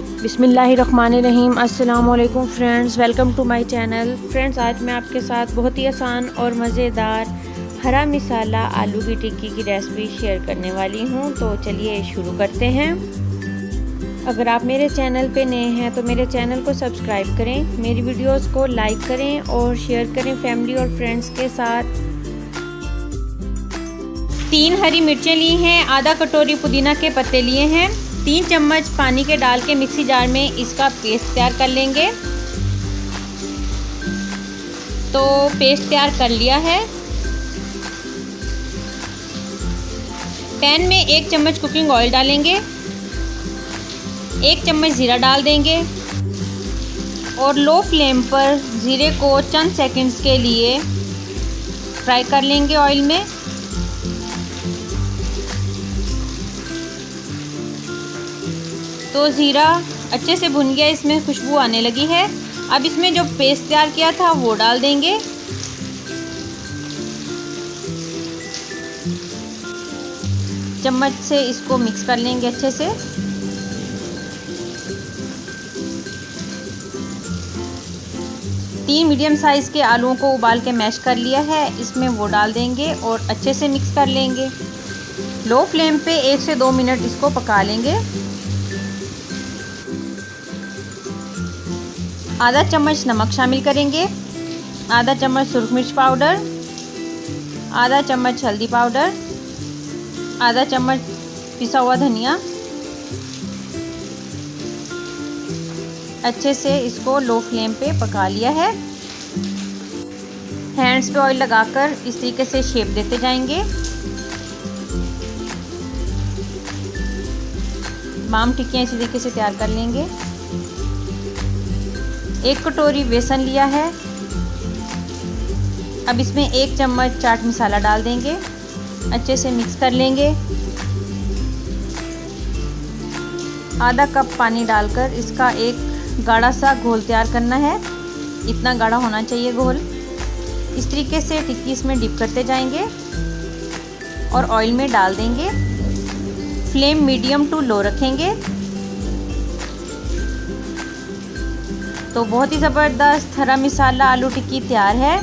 बिस्मिल्लाहिर्रहमानिर्रहीम। अस्सलाम वालेकुम friends, welcome to my channel. Friends, आज मैं आपके साथ बहुत ही आसान और मज़ेदार हरा मिसाला आलू की टिक्की की रेसिपी शेयर करने वाली हूँ। तो चलिए शुरू करते हैं। अगर आप मेरे चैनल पे नए हैं तो मेरे चैनल को सब्सक्राइब करें, मेरी वीडियोस को लाइक करें और शेयर करें फैमिली और फ्रेंड्स के साथ। 3 हरी मिर्चें ली हैं, आधा कटोरी पुदीना के पत्ते लिए हैं, 3 चम्मच पानी के डाल के मिक्सी जार में इसका पेस्ट तैयार कर लेंगे। तो पेस्ट तैयार कर लिया है। पैन में 1 चम्मच कुकिंग ऑयल डालेंगे, 1 चम्मच ज़ीरा डाल देंगे और लो फ्लेम पर ज़ीरे को चंद सेकंड्स के लिए फ्राई कर लेंगे ऑयल में। तो ज़ीरा अच्छे से भुन गया, इसमें खुशबू आने लगी है। अब इसमें जो पेस्ट तैयार किया था वो डाल देंगे। चम्मच से इसको मिक्स कर लेंगे अच्छे से। तीन मीडियम साइज़ के आलूओं को उबाल के मैश कर लिया है, इसमें वो डाल देंगे और अच्छे से मिक्स कर लेंगे। लो फ्लेम पे 1 से 2 मिनट इसको पका लेंगे। आधा चम्मच नमक शामिल करेंगे, आधा चम्मच सुरख मिर्च पाउडर, आधा चम्मच हल्दी पाउडर, आधा चम्मच पिसा हुआ धनिया। अच्छे से इसको लो फ्लेम पे पका लिया है। हैंड्स पे ऑयल लगाकर इस तरीके से शेप देते जाएंगे। तमाम टिक्कियाँ इसी तरीके से तैयार कर लेंगे। 1 कटोरी बेसन लिया है। अब इसमें 1 चम्मच चाट मसाला डाल देंगे, अच्छे से मिक्स कर लेंगे। आधा कप पानी डालकर इसका एक गाढ़ा सा घोल तैयार करना है। इतना गाढ़ा होना चाहिए घोल। इस तरीके से टिक्की इसमें डिप करते जाएंगे और ऑयल में डाल देंगे। फ्लेम मीडियम टू लो रखेंगे। तो बहुत ही ज़बरदस्त हरा मिसाला आलू टिक्की तैयार है।